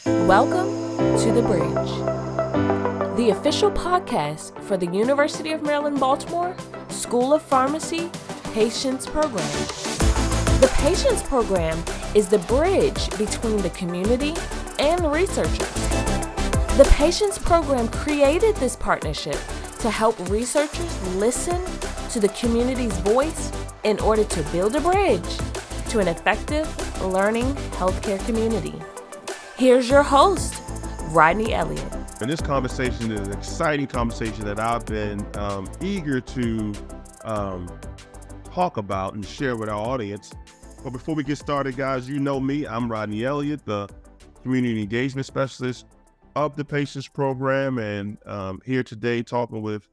Welcome to The Bridge, the official podcast for the University of Maryland, Baltimore School of Pharmacy Patients Program. The Patients Program is the bridge between the community and researchers. The Patients Program created this partnership to help researchers listen to the community's voice in order to build a bridge to an effective learning healthcare community. Here's your host, Rodney Elliott. And this conversation is an exciting conversation that I've been eager to talk about and share with our audience. But before we get started, guys, you know me. I'm Rodney Elliott, the Community Engagement Specialist of the Patients Program, and here today talking with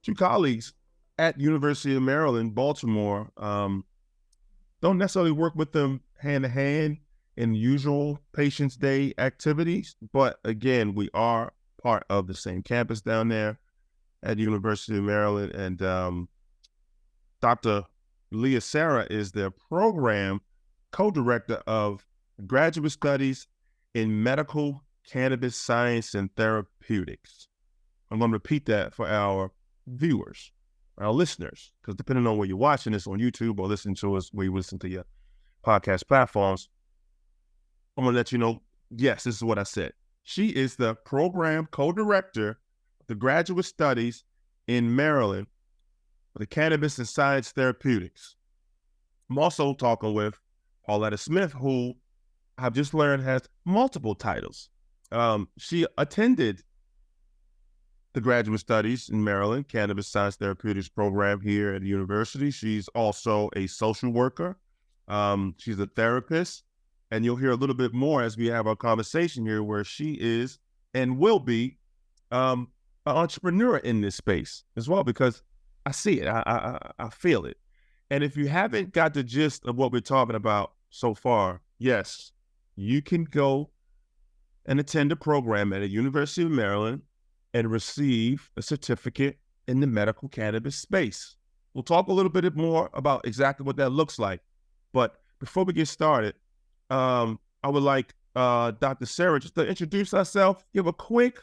two colleagues at University of Maryland, Baltimore. Don't necessarily work with them hand-to-hand in usual Patients Day activities, but again, we are part of the same campus down there at University of Maryland, and Dr. Leah Sera is the program co-director of graduate studies in Medical Cannabis Science and Therapeutics. I'm going to repeat that for our viewers, our listeners, because depending on where you're watching this on YouTube or listening to us where you listen to your podcast platforms, I'm going to let you know, yes, this is what I said. She is the program co-director of the graduate studies in Maryland for the Cannabis and Science Therapeutics. I'm also talking with Paulette Smith, who I've just learned has multiple titles. She attended the graduate studies in Maryland, Cannabis Science Therapeutics program here at the university. She's also a social worker. She's a therapist. And you'll hear a little bit more as we have our conversation here where she is and will be an entrepreneur in this space as well, because I see it, I feel it. And if you haven't got the gist of what we're talking about so far, yes, you can go and attend a program at the University of Maryland and receive a certificate in the medical cannabis space. We'll talk a little bit more about exactly what that looks like. But before we get started, I would like Dr. Sera just to introduce herself, give a quick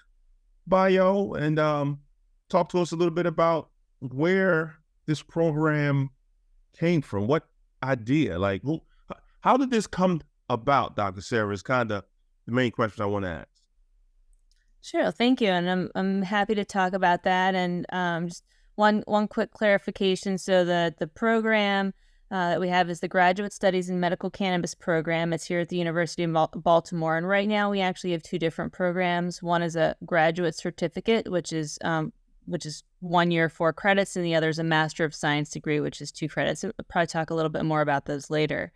bio, and talk to us a little bit about where this program came from. What idea? Like, how did this come about, Dr. Sera, is kind of the main question I want to ask. Sure, thank you, and I'm happy to talk about that. And just one quick clarification. So the program that we have is the Graduate Studies in Medical Cannabis Program. It's here at the University of Baltimore, and right now we actually have two different programs. One is a graduate certificate, which is 1 year, 4 credits, and the other is a Master of Science degree, which is 2 credits. We'll probably talk a little bit more about those later.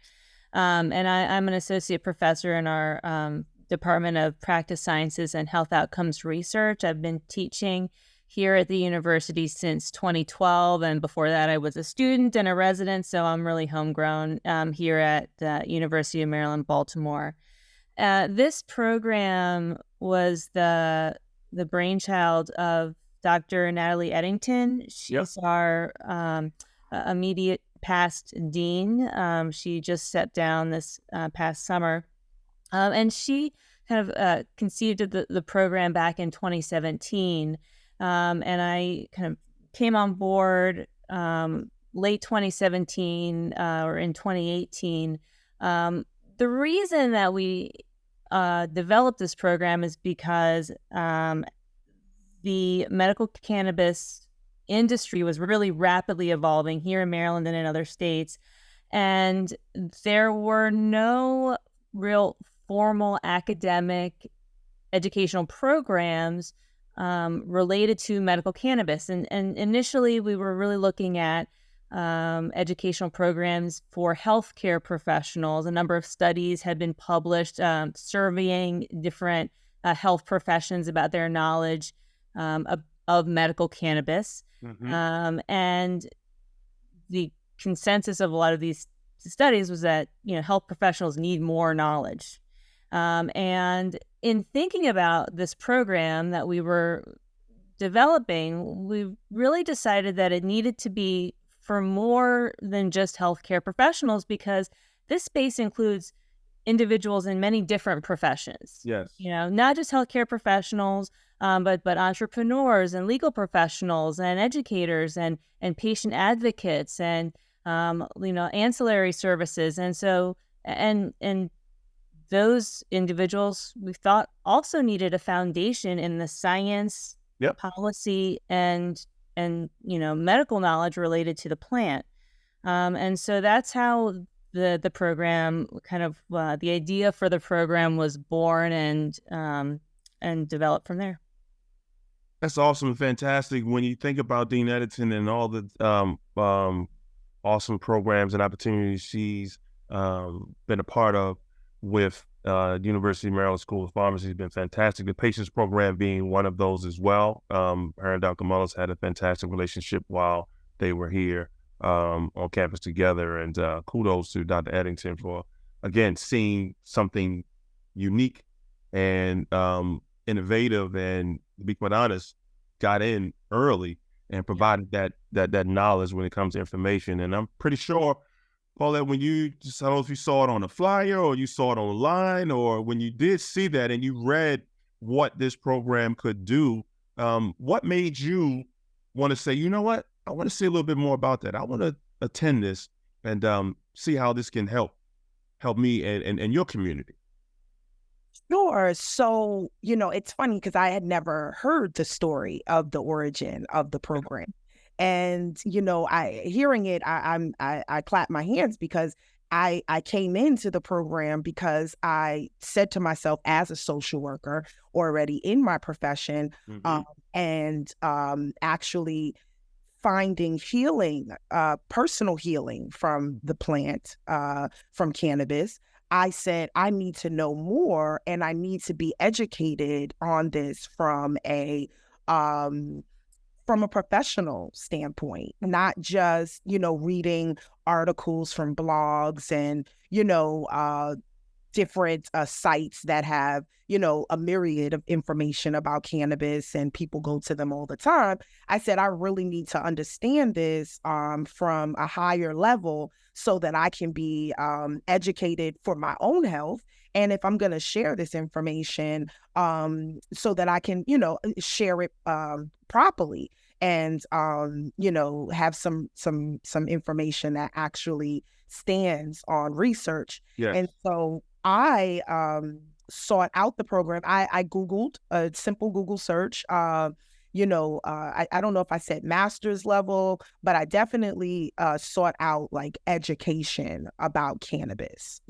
And I'm an associate professor in our Department of Practice Sciences and Health Outcomes Research. I've been teaching here at the university since 2012, and before that I was a student and a resident, so I'm really homegrown here at the University of Maryland, Baltimore. This program was the brainchild of Dr. Natalie Eddington. She's our immediate past dean. She just stepped down this past summer, and she kind of conceived of the program back in 2017. And I kind of came on board late 2017 or in 2018. The reason that we developed this program is because the medical cannabis industry was really rapidly evolving here in Maryland and in other states. And there were no real formal academic educational programs related to medical cannabis. And initially, we were really looking at educational programs for healthcare professionals. A number of studies had been published surveying different health professions about their knowledge of medical cannabis. Mm-hmm. And the consensus of a lot of these studies was that, health professionals need more knowledge. And in thinking about this program that we were developing, we really decided that it needed to be for more than just healthcare professionals, because this space includes individuals in many different professions. Yes. Not just healthcare professionals, but entrepreneurs and legal professionals and educators and patient advocates and ancillary services. And so and those individuals we thought also needed a foundation in the science, Yep. policy, and medical knowledge related to the plant. And so that's how the program kind of the idea for the program was born and developed from there. That's awesome and fantastic. When you think about Dean Eddington and all the awesome programs and opportunities she's been a part of with University of Maryland School of Pharmacy has been fantastic. The patients program being one of those as well. Her and Dr. Mullis had a fantastic relationship while they were here on campus together. And kudos to Dr. Eddington for, again, seeing something unique and innovative, and to be quite honest, got in early and provided that knowledge when it comes to information. And I'm pretty sure, Paulette, when I don't know if you saw it on a flyer or you saw it online, or when you did see that and you read what this program could do, what made you want to say, you know what, I want to see a little bit more about that. I want to attend this and see how this can help me and your community. Sure. So, it's funny because I had never heard the story of the origin of the program. And, hearing it, I clap my hands because I came into the program because I said to myself, as a social worker already in my profession, and actually finding healing, personal healing from the plant, from cannabis, I said, I need to know more, and I need to be educated on this from a professional standpoint, not just, reading articles from blogs and, different sites that have, a myriad of information about cannabis and people go to them all the time. I said, I really need to understand this from a higher level so that I can be educated for my own health. And if I'm going to share this information, so that I can, share it properly and, have some information that actually stands on reresearch. Yes. And so I sought out the program. I Googled a simple Google search. I don't know if I said master's level, but I definitely sought out like education about cannabis,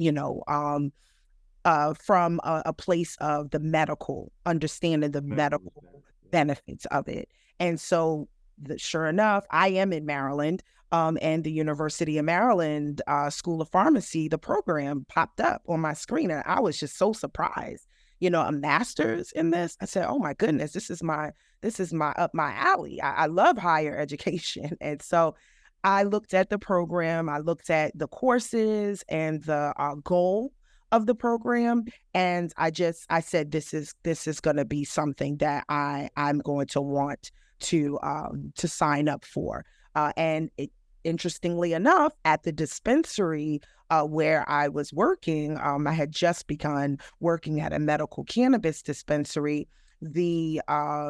from a place of the medical, understanding the medical benefits of it. And so sure enough, I am in Maryland, and the University of Maryland School of Pharmacy, the program popped up on my screen, and I was just so surprised. A master's in this. I said, "Oh my goodness, this is my up my alley. I love higher education." And so I looked at the program, I looked at the courses and the goal of the program, and I said, this is going to be something that I'm going to want to sign up for. And interestingly enough, at the dispensary where I was working, I had just begun working at a medical cannabis dispensary. The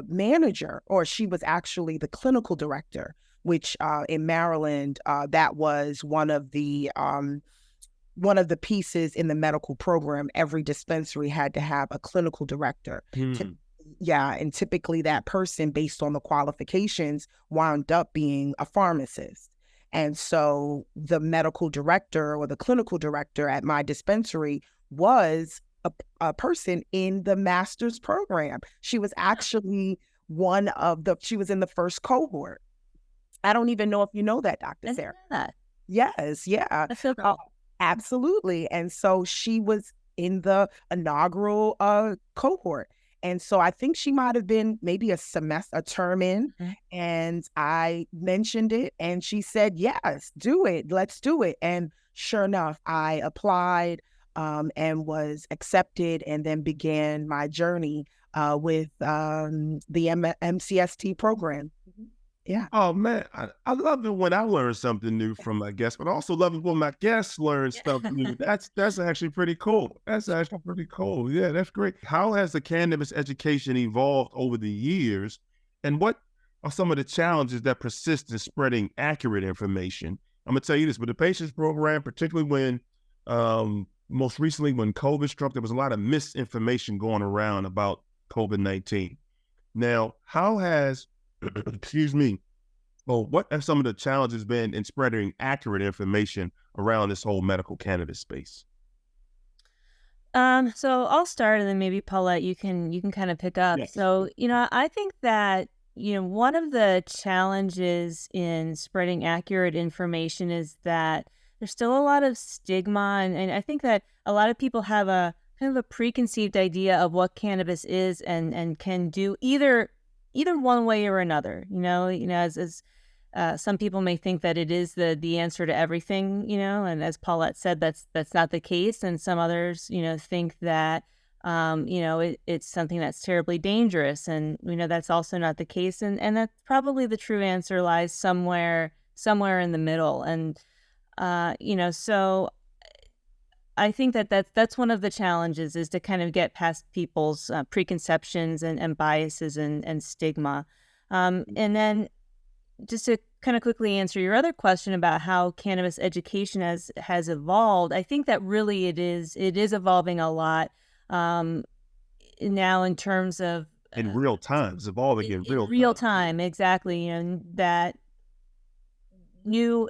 manager, or she was actually the clinical director, which in Maryland, that was one of the pieces in the medical program. Every dispensary had to have a clinical director. And typically that person, based on the qualifications, wound up being a pharmacist. And so the medical director or the clinical director at my dispensary was a person in the master's program. She was actually she was in the first cohort. I don't even know if you know that, Dr. Sera. Yes, yeah. That's so cool. Absolutely. And so she was in the inaugural cohort. And so I think she might have been maybe a term in, and I mentioned it and she said, yes, do it. Let's do it. And sure enough, I applied and was accepted, and then began my journey with the MCST program. Yeah. Oh man, I love it when I learn something new from my guests, but I also love it when my guests learn stuff new. That's actually pretty cool. That's actually pretty cool. Yeah, that's great. How has the cannabis education evolved over the years, and what are some of the challenges that persist in spreading accurate information? I'm gonna tell you this, with the patients program, particularly when most recently when COVID struck, there was a lot of misinformation going around about COVID-19. Now, how has excuse me. Well, what have some of the challenges been in spreading accurate information around this whole medical cannabis space? So I'll start, and then maybe Paulette, you can kind of pick up. Yes. So, I think that, one of the challenges in spreading accurate information is that there's still a lot of stigma, and I think that a lot of people have a kind of a preconceived idea of what cannabis is and can do either one way or another. As some people may think that it is the answer to everything, and as Paulette said, that's not the case. And some others, think that, it's something that's terribly dangerous, and that's also not the case. And that's probably the true answer lies somewhere in the middle. And so I think that's one of the challenges, is to kind of get past people's preconceptions and biases and stigma. And then just to kind of quickly answer your other question about how cannabis education has evolved, I think that really it is evolving a lot now in terms of In real time, it's evolving in real time, exactly, and that new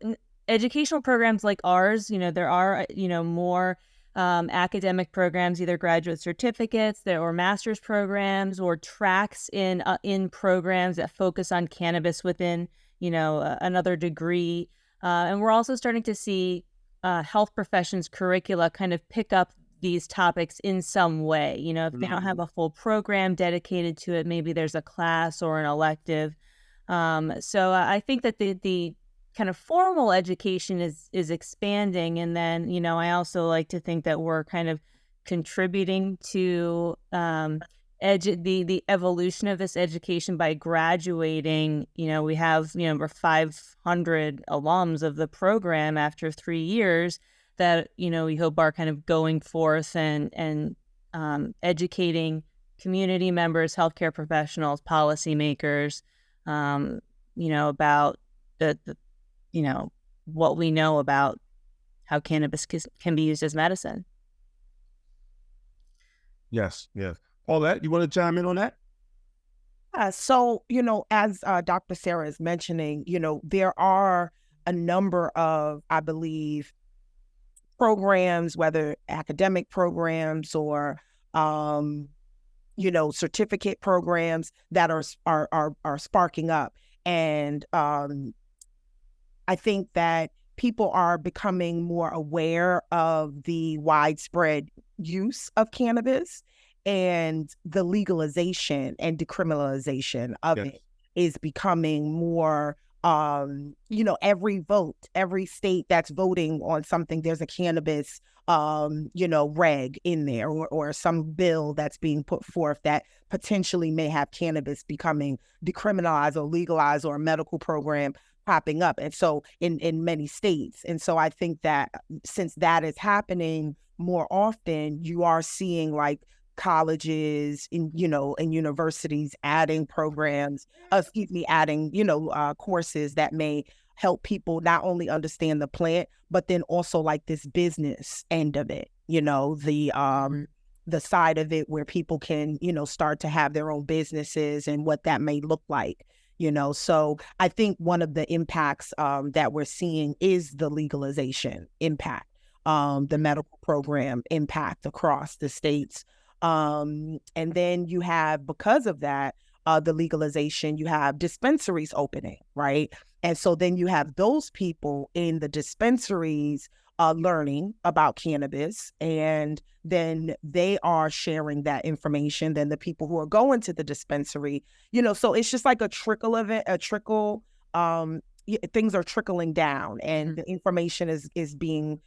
educational programs like ours, there are more academic programs, either graduate certificates or master's programs, or tracks in programs that focus on cannabis within another degree, and we're also starting to see health professions curricula kind of pick up these topics in some way. If they don't have a full program dedicated to it, maybe there's a class or an elective. So I think that the kind of formal education is expanding, and then I also like to think that we're kind of contributing to the evolution of this education by graduating. We have we're 500 alums of the program after 3 years that we hope are kind of going forth and educating community members, healthcare professionals, policymakers, about the what we know about how cannabis can be used as medicine. Yes, yes. Paulette, you want to chime in on that? So, as Dr. Sera is mentioning, there are a number of, I believe, programs, whether academic programs or, certificate programs that are sparking up. And I think that people are becoming more aware of the widespread use of cannabis, and the legalization and decriminalization of Yes. it is becoming more, every state that's voting on something, there's a cannabis, reg in there, or some bill that's being put forth that potentially may have cannabis becoming decriminalized or legalized, or a medical program popping up. And so in many states. And so I think that since that is happening more often, you are seeing like colleges and universities adding programs, adding courses that may help people not only understand the plant, but then also like this business end of it, the side of it where people can start to have their own businesses and what that may look like. So I think one of the impacts that we're seeing is the legalization impact, the medical program impact across the states. And then you have, because of that, the legalization, you have dispensaries opening, right? And so then you have those people in the dispensaries learning about cannabis, and then they are sharing that information. Then the people who are going to the dispensary, so it's just like a trickle of it, things are trickling down, and the information is being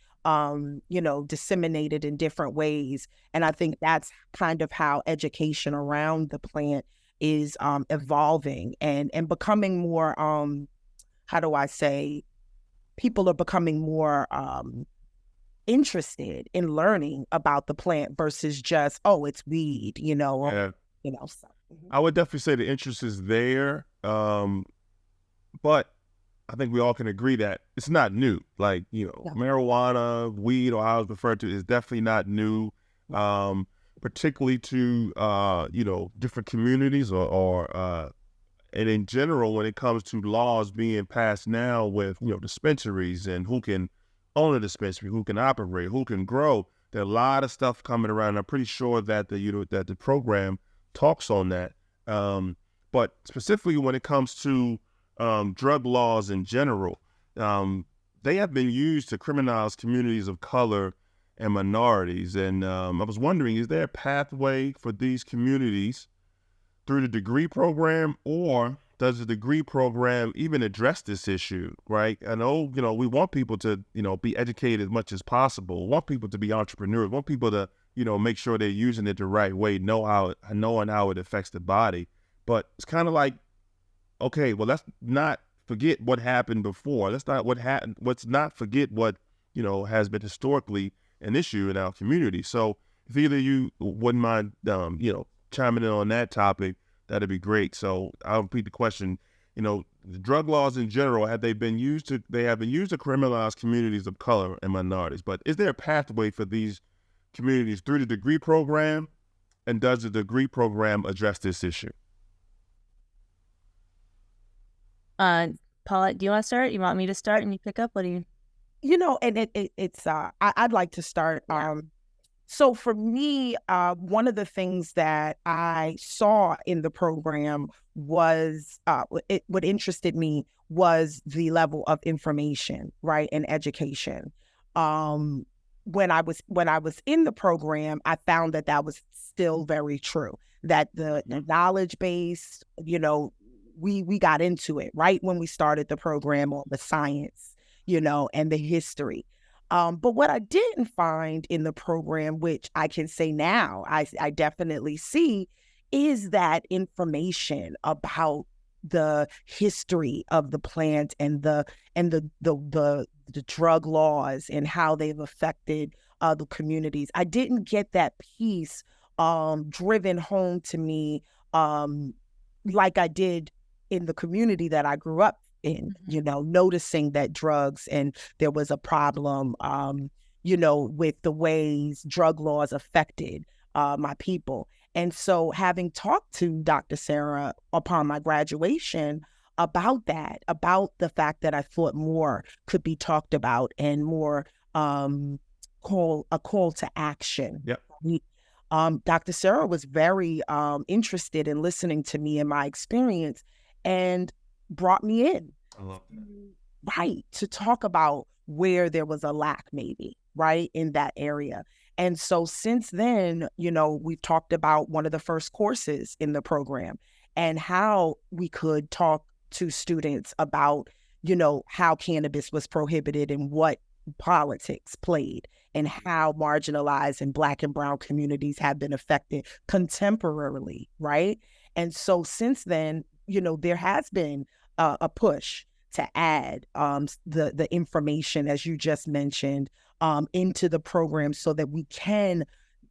disseminated in different ways. And I think that's kind of how education around the plant is evolving and becoming more, how do I say, people are becoming more interested in learning about the plant versus just, oh, it's weed, Yeah. So. I would definitely say the interest is there, but I think we all can agree that it's not new. Like, marijuana, weed, or how it's referred to, is definitely not new, particularly to, different communities or and in general, when it comes to laws being passed now with, dispensaries and who can own a dispensary, who can operate, who can grow, there are a lot of stuff coming around. I'm pretty sure that that the program talks on that. But specifically when it comes to drug laws in general, they have been used to criminalize communities of color and minorities. And I was wondering, is there a pathway for these communities through the degree program, or does the degree program even address this issue, right? I know, we want people to, be educated as much as possible, want people to be entrepreneurs, want people to, make sure they're using it the right way, knowing how it affects the body. But it's kind of like, okay, well, let's not forget what happened before. Let's not forget what, has been historically an issue in our community. So if either of you wouldn't mind, chiming in on that topic, that'd be great. So I'll repeat the question. The drug laws in general, have been used to criminalize communities of color and minorities, but is there a pathway for these communities through the degree program, and does the degree program address this issue? Paulette, do you want to start? You want me to start and you pick up? What do you? And I'd like to start. So for me, one of the things that I saw in the program was what interested me was the level of information, right, and education. When I was in the program, I found that was still very true. That the knowledge base, we got into it right when we started the program, on the science, and the history. But what I didn't find in the program, which I can say now, I definitely see, is that information about the history of the plant and the drug laws and how they've affected the communities. I didn't get that piece driven home to me like I did in the community that I grew up in, noticing that drugs, and there was a problem, with the ways drug laws affected my people. And so having talked to Dr. Sera upon my graduation about that, about the fact that I thought more could be talked about and more call to action. Yep. Dr. Sera was very interested in listening to me and my experience, and brought me in, I love that. right, to talk about where there was a lack, maybe, right, in that area. And so since then, we've talked about one of the first courses in the program and how we could talk to students about, how cannabis was prohibited and what politics played and how marginalized and Black and brown communities have been affected contemporarily, right? And so since then, there has been a push to add the information, as you just mentioned, into the program so that we can,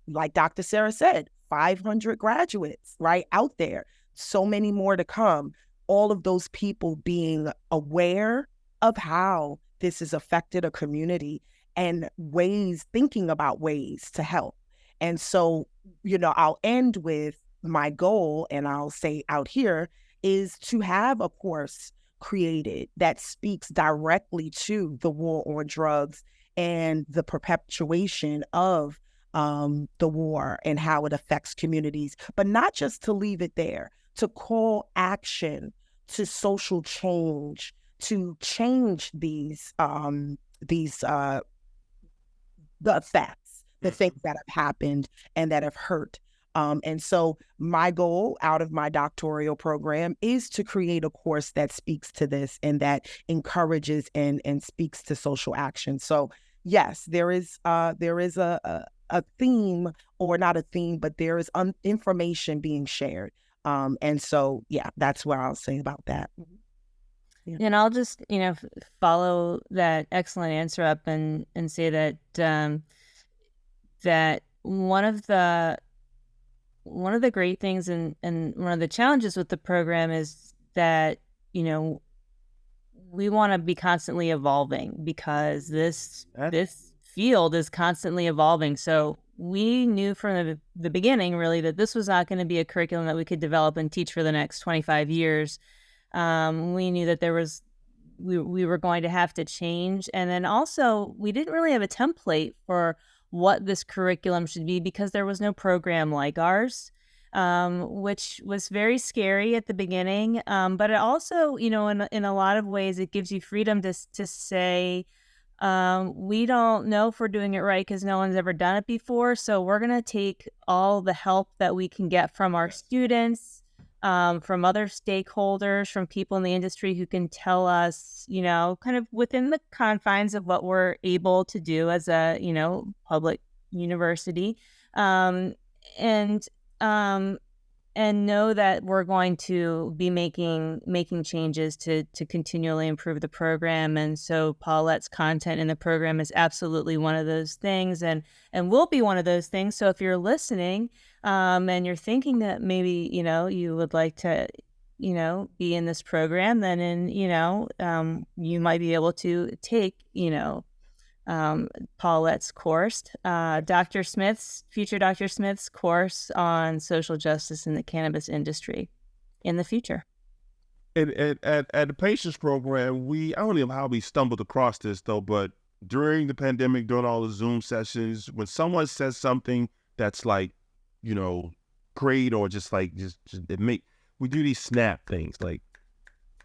like Dr. Sera said, 500 graduates, right, out there, so many more to come, all of those people being aware of how this has affected a community and thinking about ways to help. And so, I'll end with my goal, and I'll say out here, is to have a course created that speaks directly to the war on drugs and the perpetuation of the war and how it affects communities, but not just to leave it there, to call action to social change, to change the effects, the things that have happened and that have hurt. And so my goal out of my doctoral program is to create a course that speaks to this and that encourages and speaks to social action. So yes, there is a theme, or not a theme, but there is information being shared And so, yeah, that's what I'll say about that. Yeah. And I'll just, follow that excellent answer up and say that that one of the great things and one of the challenges with the program is that, we want to be constantly evolving because this field is constantly evolving. So we knew from the beginning, really, that this was not going to be a curriculum that we could develop and teach for the next 25 years. We knew that we were going to have to change. And then also, we didn't really have a template for what this curriculum should be because there was no program like ours, which was very scary at the beginning. But it also, in a lot of ways, it gives you freedom to say, we don't know if we're doing it right because no one's ever done it before. So we're going to take all the help that we can get from our students, from other stakeholders, from people in the industry who can tell us, kind of within the confines of what we're able to do as a, public university, and know that we're going to be making changes to continually improve the program. And so Paulette's content in the program is absolutely one of those things and will be one of those things. So if you're listening, and you're thinking that maybe, you would like to, be in this program, then you might be able to take, Paulette's course, future Dr. Smith's course on social justice in the cannabis industry in the future. And at the Patients Program, I don't know how we stumbled across this though, but during the pandemic, during all the Zoom sessions, when someone says something that's like, great or just we do these snap things. Like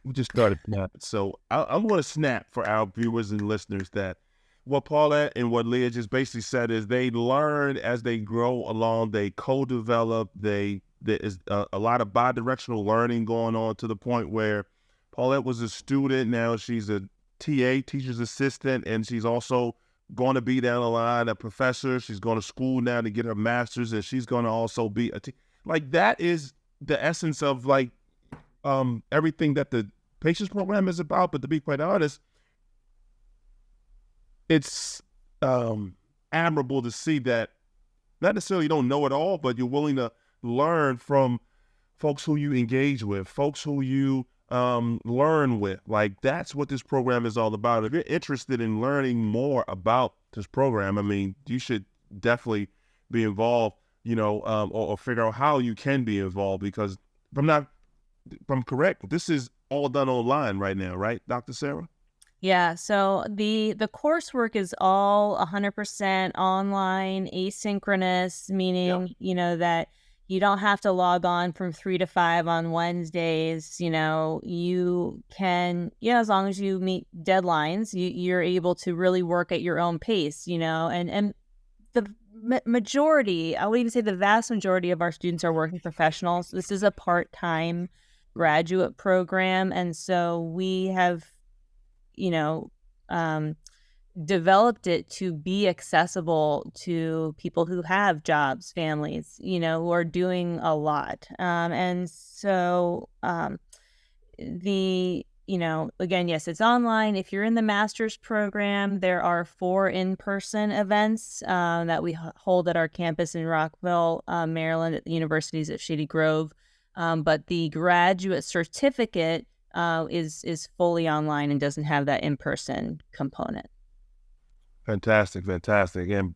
we just started snapping. So I'm going to snap for our viewers and listeners that what Paulette and what Leah just basically said is they learn as they grow along, they co-develop, there is a lot of bi-directional learning going on to the point where Paulette was a student, now she's a TA, teacher's assistant, and she's also going to be down the line a professor. She's going to school now to get her master's, and she's going to also be that is the essence of everything that the Patients Program is about. But to be quite honest, it's admirable to see that not necessarily you don't know it all, but you're willing to learn from folks who you engage with, folks who you learn with. Like that's what this program is all about. If you're interested in learning more about this program, I mean, you should definitely be involved, or figure out how you can be involved, because if I'm correct, this is all done online right now, right, Dr. Sera? Yeah, so the coursework is all 100% online, asynchronous, meaning, that you don't have to log on from 3 to 5 on Wednesdays. You can, as long as you meet deadlines, you're able to really work at your own pace, and the majority, I would even say the vast majority of our students are working professionals. This is a part-time graduate program. And so we have, developed it to be accessible to people who have jobs, families, who are doing a lot. And so again, yes, it's online. If you're in the master's program, there are 4 in-person events that we hold at our campus in Rockville, Maryland, at the universities at Shady Grove. But the graduate certificate is fully online and doesn't have that in-person component. Fantastic. And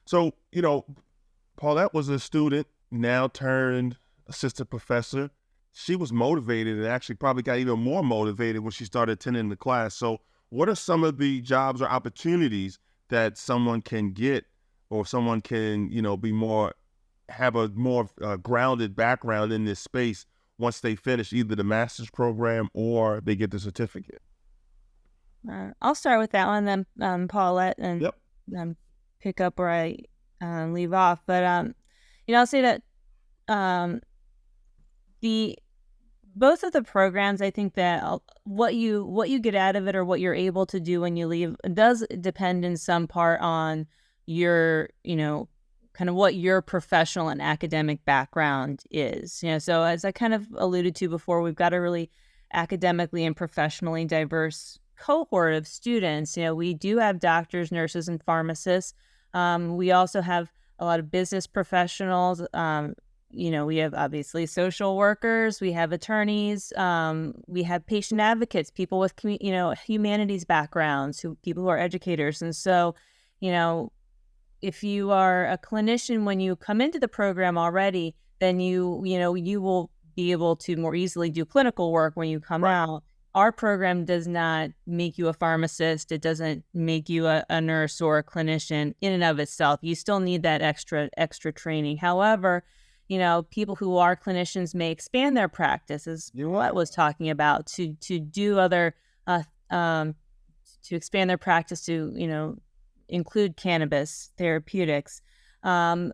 so, Paulette was a student, now turned assistant professor. She was motivated and actually probably got even more motivated when she started attending the class. So what are some of the jobs or opportunities that someone can get, or someone can, have a more grounded background in this space once they finish either the master's program or they get the certificate? I'll start with that one, then Paulette, and Yep. Pick up where I leave off. But I'll say that both of the programs, I think that what you get out of it or what you're able to do when you leave does depend in some part on your kind of what your professional and academic background is. So as I kind of alluded to before, we've got a really academically and professionally diverse cohort of students. We do have doctors, nurses, and pharmacists. We also have a lot of business professionals. We have obviously social workers, we have attorneys, we have patient advocates, people with, humanities backgrounds, people who are educators. And so, if you are a clinician when you come into the program already, then you will be able to more easily do clinical work when you come out. Our program does not make you a pharmacist. It doesn't make you a nurse or a clinician in and of itself. You still need that extra training. However, people who are clinicians may expand their practice, as what was talking about, to do other, to expand their practice to, include cannabis therapeutics. And,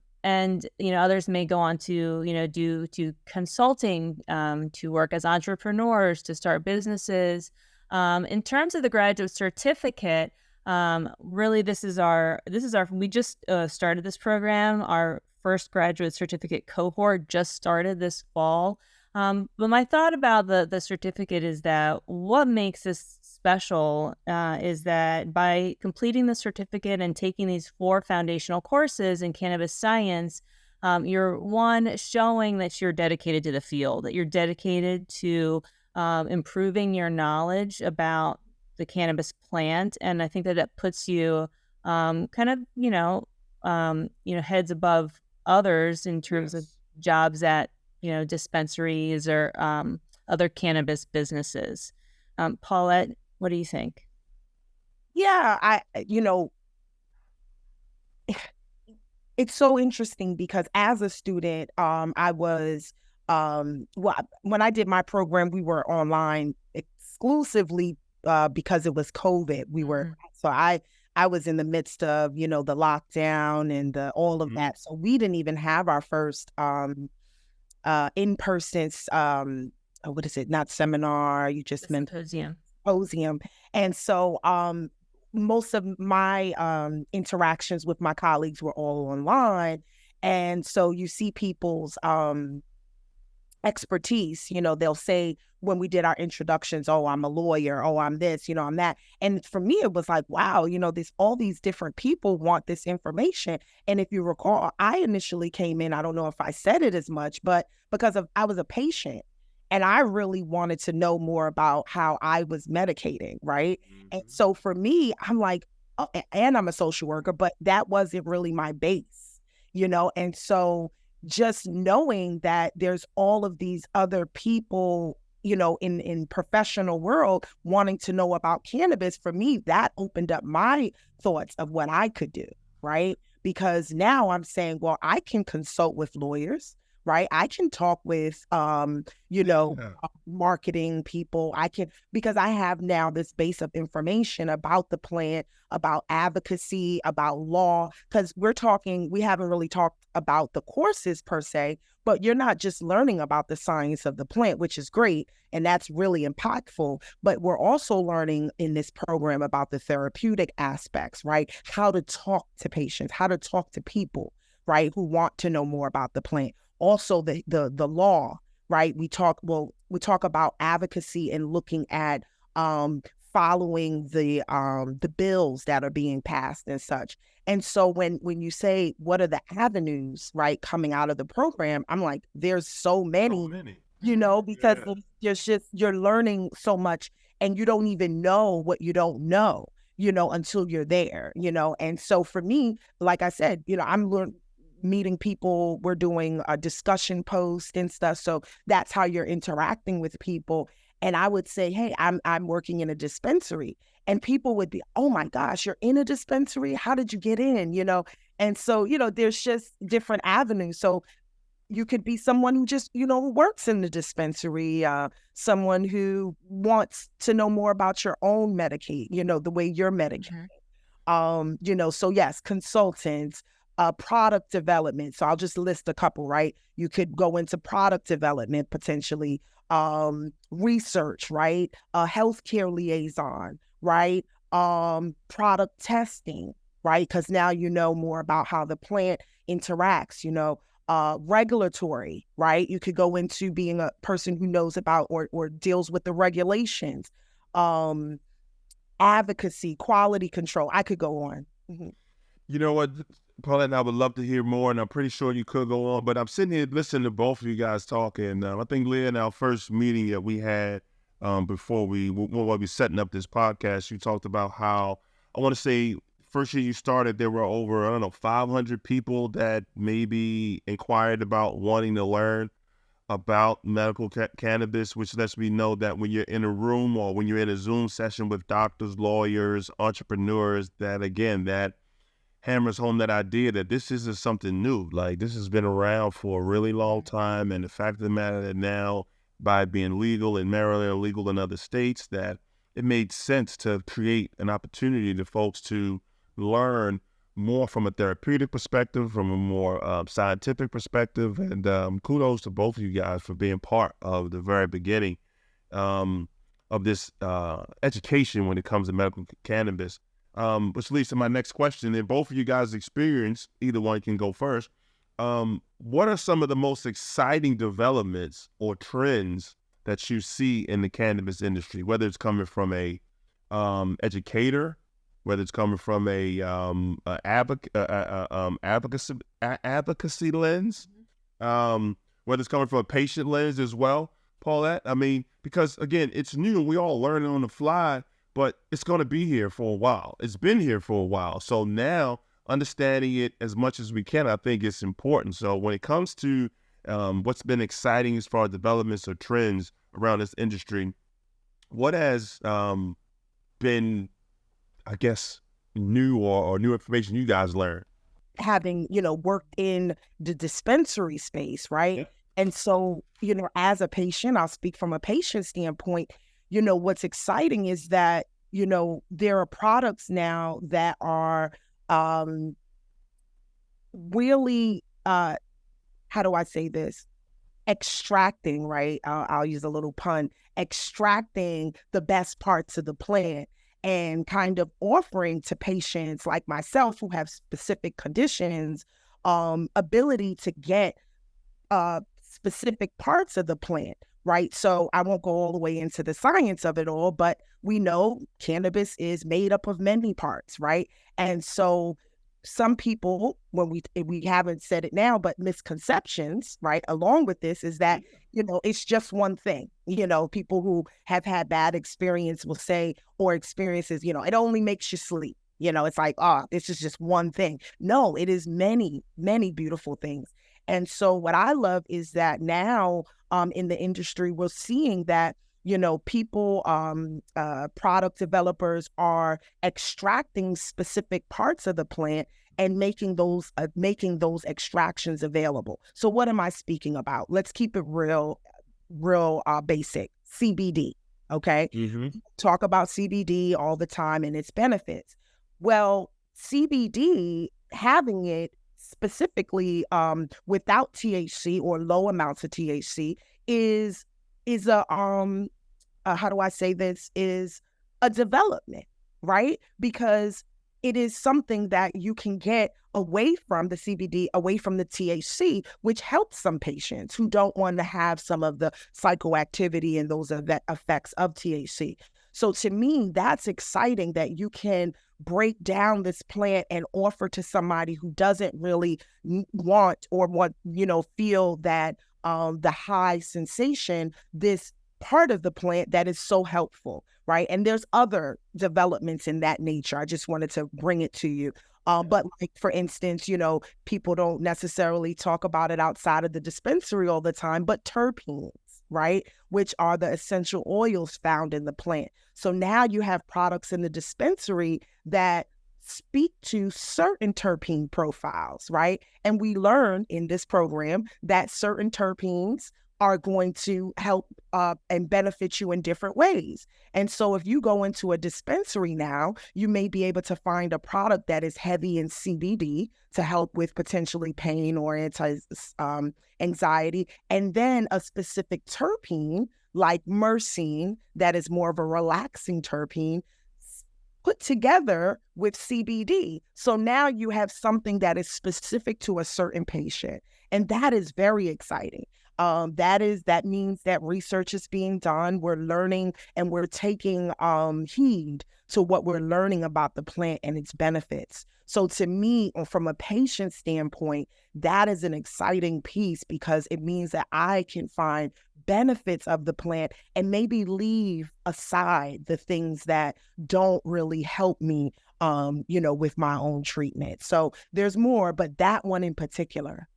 others may go on to, do consulting, to work as entrepreneurs, to start businesses. In terms of the graduate certificate, really, we just started this program. Our first graduate certificate cohort just started this fall. But my thought about the certificate is that what makes this special is that by completing the certificate and taking these 4 foundational courses in cannabis science, you're showing that you're dedicated to the field, that you're dedicated to improving your knowledge about the cannabis plant. And I think that it puts you kind of, heads above others in terms of jobs at, dispensaries or other cannabis businesses. Paulette, what do you think? Yeah, it's so interesting because as a student, I was, when I did my program, we were online exclusively because it was COVID. So I was in the midst of, the lockdown and all of that. So we didn't even have our first in-person, what is it? Not seminar, you just meant symposium. And so most of my interactions with my colleagues were all online. And so you see people's expertise, they'll say when we did our introductions, oh, I'm a lawyer, oh, I'm this, I'm that. And for me, it was like, wow, all these different people want this information. And if you recall, I initially came in, I don't know if I said it as much, but because I was a patient and I really wanted to know more about how I was medicating, right? And so for me, I'm like, oh, and I'm a social worker, but that wasn't really my base, and so just knowing that there's all of these other people, in professional world wanting to know about cannabis, for me, that opened up my thoughts of what I could do, right? Because now I'm saying, well, I can consult with lawyers, right? I can talk with, marketing people. Because I have now this base of information about the plant, about advocacy, about law, because we haven't really talked about the courses per se, but you're not just learning about the science of the plant, which is great, and that's really impactful, but we're also learning in this program about the therapeutic aspects, right? How to talk to patients, how to talk to people, right, who want to know more about the plant. Also the law, right? We talk about advocacy and looking at following the bills that are being passed and such. And so when you say, what are the avenues, right, coming out of the program, I'm like, there's so many. Because there's just, you're learning so much and you don't even know what you don't know, until you're there, And so for me, like I said, I'm meeting people, we're doing a discussion post and stuff. So that's how you're interacting with people. And I would say, hey, I'm working in a dispensary. And people would be, oh my gosh, you're in a dispensary? How did you get in? And so, there's just different avenues. So you could be someone who just, works in the dispensary, someone who wants to know more about your own Medicaid, the way you're medicated. So yes, consultants, product development. So I'll just list a couple, right? You could go into product development potentially, research, right? Healthcare liaison, right? Product testing, right? Because now you know more about how the plant interacts, regulatory, right? You could go into being a person who knows about or deals with the regulations, advocacy, quality control. I could go on. Mm-hmm. You know what, Paulette, I would love to hear more, and I'm pretty sure you could go on, but I'm sitting here listening to both of you guys talking. I think, Leah, in our first meeting that we had before we were setting up this podcast, you talked about how, I want to say, first year you started, there were over, 500 people that maybe inquired about wanting to learn about medical cannabis, which lets me know that when you're in a room or when you're in a Zoom session with doctors, lawyers, entrepreneurs, that, again, that hammers home that idea that this isn't something new. Like, this has been around for a really long time, and the fact of the matter that now, by being legal in Maryland or legal in other states, that it made sense to create an opportunity to folks to learn more from a therapeutic perspective, from a more scientific perspective, and kudos to both of you guys for being part of the very beginning of this education when it comes to medical cannabis. Which leads to my next question. In both of you guys' experience, either one can go first. What are some of the most exciting developments or trends that you see in the cannabis industry, whether it's coming from a educator, whether it's coming from a advocacy lens, whether it's coming from a patient lens as well, Paulette? I mean, because again, it's new. We all learning on the fly, but it's going to be here for a while. It's been here for a while. So now, understanding it as much as we can, I think it's important. So when it comes to what's been exciting as far as developments or trends around this industry, what has been, I guess, new or new information you guys learned? Having, worked in the dispensary space, right? Yeah. And so, as a patient, I'll speak from a patient standpoint, what's exciting is that, there are products now that are really, how do I say this? Extracting, right? I'll use a little pun, extracting the best parts of the plant and kind of offering to patients like myself who have specific conditions, ability to get specific parts of the plant. Right. So I won't go all the way into the science of it all, but we know cannabis is made up of many parts. Right. And so some people, when we haven't said it now, but misconceptions, right, along with this is that, it's just one thing. People who have had bad experience will say, or experiences, it only makes you sleep. It's like, this is just one thing. No, it is many, many beautiful things. And so what I love is that now in the industry, we're seeing that, people, product developers are extracting specific parts of the plant and making those extractions available. So what am I speaking about? Let's keep it real basic. CBD. Okay. Mm-hmm. Talk about CBD all the time and its benefits. Well, CBD, having it specifically without THC or low amounts of THC is a how do I say this, is a development, right? Because it is something that you can get away from the CBD, away from the THC, which helps some patients who don't want to have some of the psychoactivity and those effects of THC. So to me, that's exciting that you can break down this plant and offer to somebody who doesn't really want or feel that the high sensation, this part of the plant that is so helpful, right? And there's other developments in that nature. I just wanted to bring it to you. But like, for instance, people don't necessarily talk about it outside of the dispensary all the time, but terpenes, right? Which are the essential oils found in the plant. So now you have products in the dispensary that speak to certain terpene profiles, right? And we learn in this program that certain terpenes are going to help and benefit you in different ways. And so if you go into a dispensary now, you may be able to find a product that is heavy in CBD to help with potentially pain or anxiety, and then a specific terpene like myrcene that is more of a relaxing terpene put together with CBD. So now you have something that is specific to a certain patient. And that is very exciting. That means that research is being done. We're learning and we're taking heed to what we're learning about the plant and its benefits. So to me, from a patient standpoint, that is an exciting piece because it means that I can find benefits of the plant and maybe leave aside the things that don't really help me, with my own treatment. So there's more, but that one in particular.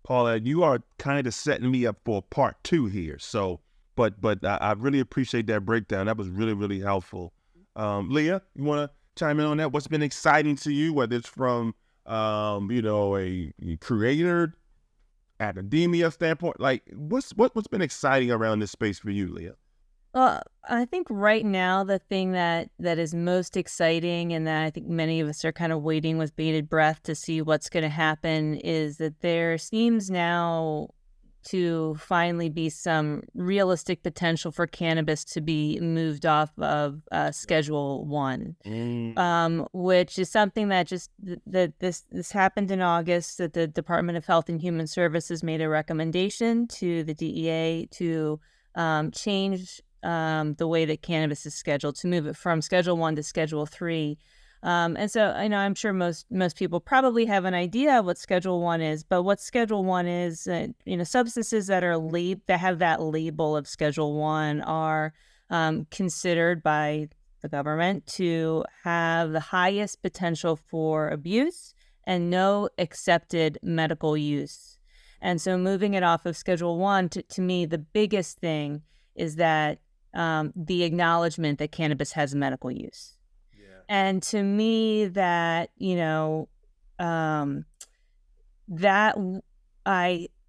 Paulette, you are kind of setting me up for part 2 here. So, but I really appreciate that breakdown. That was really, really helpful. Leah, you want to chime in on that? What's been exciting to you, whether it's from, a creator, academia standpoint? Like, what's been exciting around this space for you, Leah? Well, I think right now the thing that is most exciting and that I think many of us are kind of waiting with bated breath to see what's going to happen is that there seems now to finally be some realistic potential for cannabis to be moved off of Schedule 1, which is something that this happened in August, that the Department of Health and Human Services made a recommendation to the DEA to change the way that cannabis is scheduled, to move it from Schedule 1 to Schedule 3. And so I know I'm sure most people probably have an idea of what Schedule 1 is, but what Schedule 1 is, substances that are that have that label of Schedule 1 are considered by the government to have the highest potential for abuse and no accepted medical use. And so moving it off of Schedule 1, to me, the biggest thing is that the acknowledgement that cannabis has medical use. And to me, that,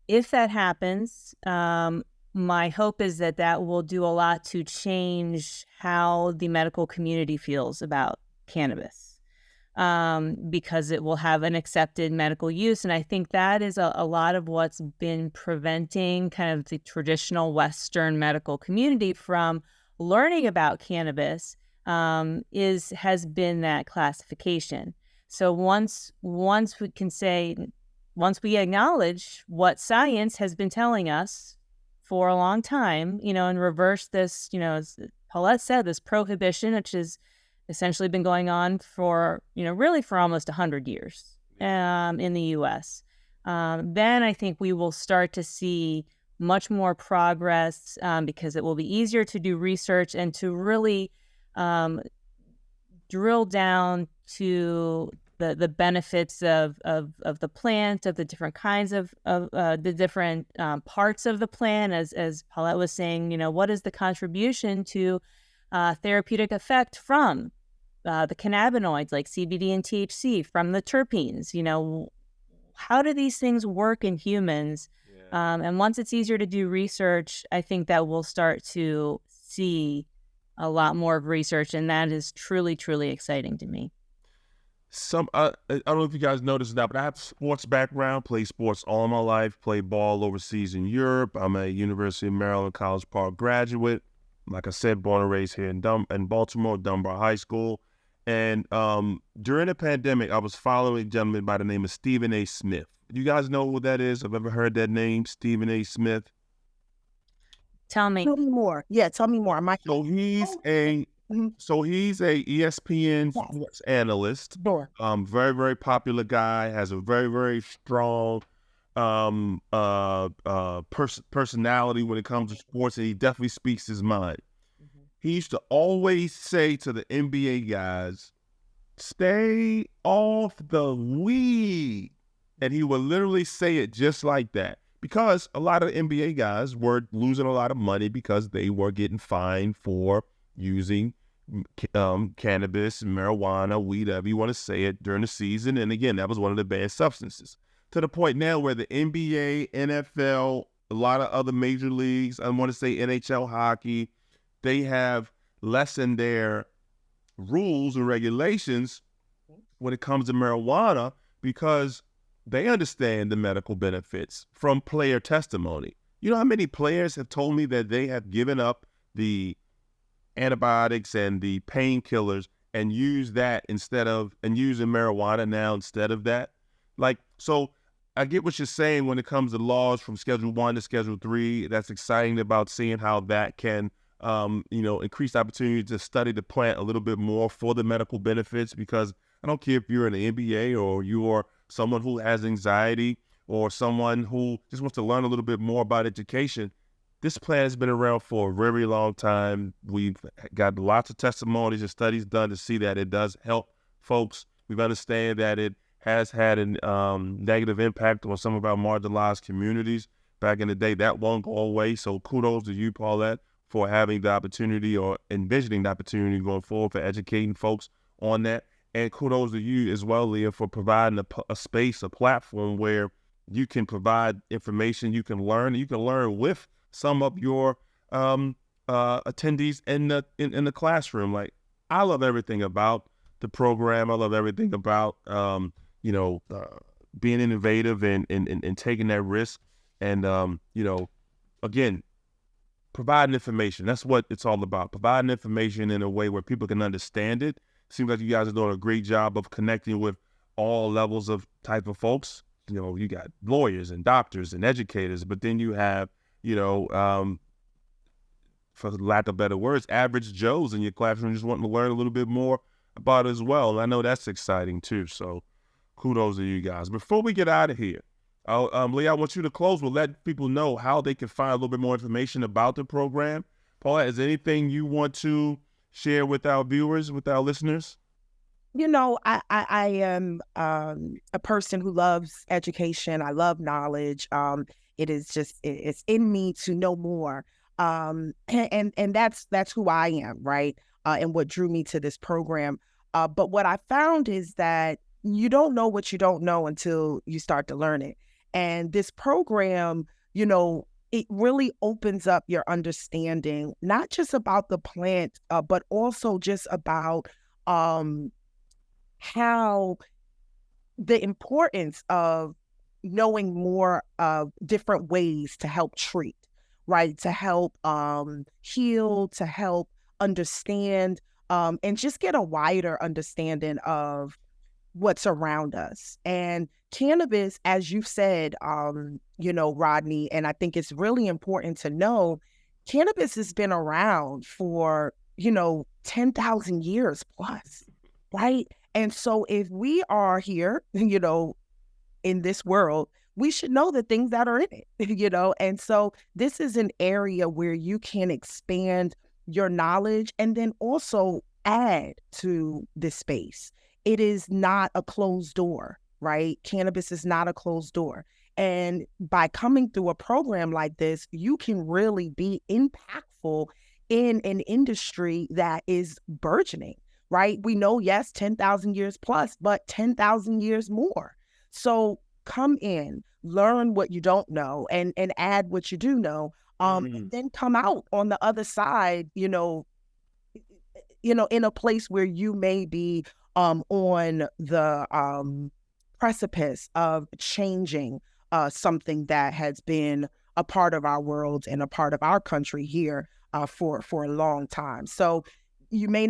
if that happens, my hope is that will do a lot to change how the medical community feels about cannabis, because it will have an accepted medical use. And I think that is a lot of what's been preventing kind of the traditional Western medical community from learning about cannabis. Has been that classification. So once we can say, once we acknowledge what science has been telling us for a long time, and reverse this, as Paulette said, this prohibition, which has essentially been going on for, really for almost 100 years in the U.S., then I think we will start to see much more progress because it will be easier to do research and to really drill down to the benefits of the plant, of the different kinds of the different parts of the plant, as Paulette was saying, what is the contribution to therapeutic effect from the cannabinoids like CBD and THC, from the terpenes, how do these things work in humans? And once it's easier to do research, I think that we'll start to see a lot more of research, and that is truly, truly exciting to me. I don't know if you guys noticed that, but I have a sports background, played sports all my life, played ball overseas in Europe. I'm a University of Maryland College Park graduate. Like I said, born and raised here in Baltimore, Dunbar High School. And during the pandemic, I was following a gentleman by the name of Stephen A. Smith. You guys know who that is? I've ever heard that name, Stephen A. Smith. Tell me more. Yeah, tell me more. So he's a ESPN sports analyst. Sure. Very, very popular guy. Has a very, very strong personality when it comes to sports, and he definitely speaks his mind. He used to always say to the NBA guys, "Stay off the weed," and he would literally say it just like that. Because a lot of NBA guys were losing a lot of money because they were getting fined for using cannabis, marijuana, weed, however you want to say it, during the season. And again, that was one of the banned substances. To the point now where the NBA, NFL, a lot of other major leagues, I want to say NHL hockey, they have lessened their rules and regulations when it comes to marijuana because they understand the medical benefits from player testimony. You know how many players have told me that they have given up the antibiotics and the painkillers and use that and using marijuana now instead of that. Like, so I get what you're saying when it comes to laws from Schedule 1 to Schedule 3. That's exciting about seeing how that can, increase opportunity to study the plant a little bit more for the medical benefits, because I don't care if you're an MBA or you are someone who has anxiety or someone who just wants to learn a little bit more about education. This plant has been around for a very long time. We've got lots of testimonies and studies done to see that it does help folks. We've understand that it has had a negative impact on some of our marginalized communities back in the day. That won't go away. So kudos to you, Paulette, for having the opportunity or envisioning the opportunity going forward for educating folks on that. And kudos to you as well, Leah, for providing a space, a platform where you can provide information, you can learn with some of your attendees in the classroom. Like, I love everything about the program. I love everything about being innovative and taking that risk, and again, providing information. That's what it's all about. Providing information in a way where people can understand it. Seems like you guys are doing a great job of connecting with all levels of type of folks. You got lawyers and doctors and educators, but then you have, for lack of better words, average Joes in your classroom just wanting to learn a little bit more about it as well. And I know that's exciting too. So kudos to you guys. Before we get out of here, Leah, I want you to close with letting people know how they can find a little bit more information about the program. Paula, is there anything you want to share with our viewers, with our listeners? I am a person who loves education. I love knowledge. It's in me to know more. And that's who I am, right? And what drew me to this program. But what I found is that you don't know what you don't know until you start to learn it. And this program, it really opens up your understanding, not just about the plant, but also just about how the importance of knowing more of different ways to help treat, right? To help heal, to help understand, and just get a wider understanding of what's around us. And cannabis, as you said, Rodney, and I think it's really important to know, cannabis has been around for, 10,000 years plus, right? And so if we are here, in this world, we should know the things that are in it, and so this is an area where you can expand your knowledge and then also add to this space. It is not a closed door, right? Cannabis is not a closed door. And by coming through a program like this, you can really be impactful in an industry that is burgeoning, right? We know, yes, 10,000 years plus, but 10,000 years more. So come in, learn what you don't know, and add what you do know, and then come out on the other side, in a place where you may be on the precipice of changing something that has been a part of our world and a part of our country here for a long time. So you may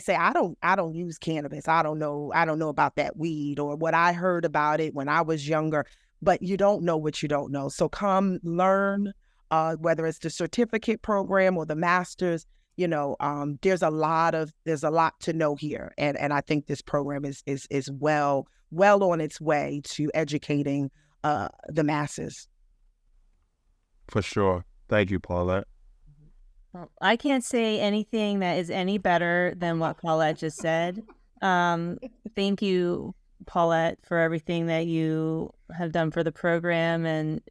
say, I don't use cannabis. I don't know about that weed or what I heard about it when I was younger, but you don't know what you don't know. So come learn, whether it's the certificate program or the master's, there's a lot to know here. And I think this program is well on its way to educating the masses. For sure. Thank you, Paulette. Well, I can't say anything that is any better than what Paulette just said. Thank you, Paulette, for everything that you have done for the program, and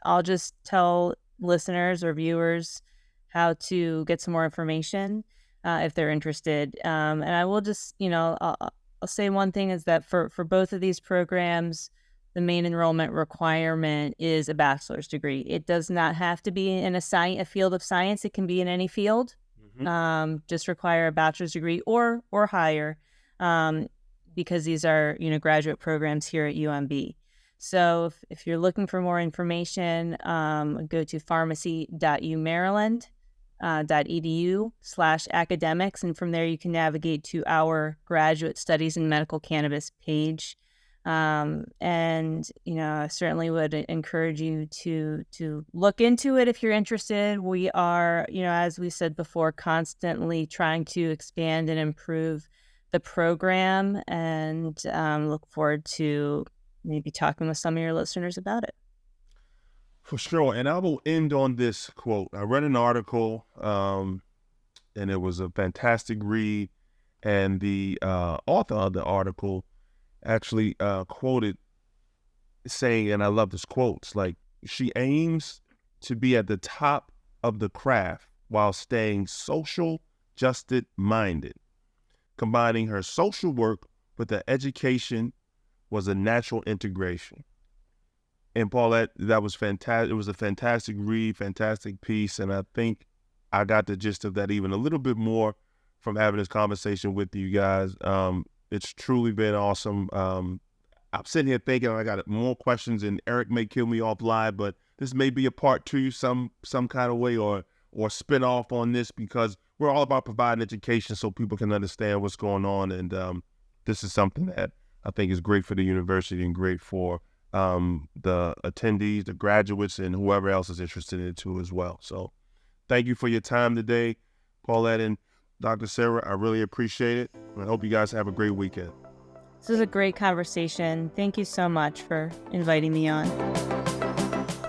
I'll just tell listeners or viewers how to get some more information if they're interested. And I will just, I'll say one thing is that for both of these programs, the main enrollment requirement is a bachelor's degree. It does not have to be in a field of science. It can be in any field. Just require a bachelor's degree or higher, because these are, graduate programs here at UMB. So if you're looking for more information, go to pharmacy.umaryland. .edu/academics. And from there, you can navigate to our graduate studies in medical cannabis page. And, I certainly would encourage you to look into it if you're interested. We are, as we said before, constantly trying to expand and improve the program, and look forward to maybe talking with some of your listeners about it. For sure. And I will end on this quote. I read an article, and it was a fantastic read. And the author of the article actually quoted saying, and I love this quote, it's like, she aims to be at the top of the craft while staying social justice minded. Combining her social work with the education was a natural integration. And Paulette, that was fantastic. It was a fantastic read, fantastic piece. And I think I got the gist of that even a little bit more from having this conversation with you guys. It's truly been awesome. I'm sitting here thinking I got more questions, and Eric may kill me offline, but this may be a part 2 some kind of way, or spin off on this, because we're all about providing education so people can understand what's going on. And this is something that I think is great for the university and great for the attendees, the graduates, and whoever else is interested in it too as well. So thank you for your time today, Paulette and Dr. Sera. I really appreciate it. I hope you guys have a great weekend. This is a great conversation. Thank you so much for inviting me on.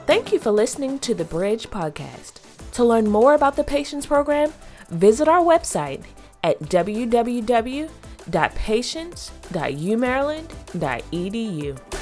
Thank you for listening to the Bridge Podcast. To learn more about the Patience Program, visit our website at www.patience.umaryland.edu.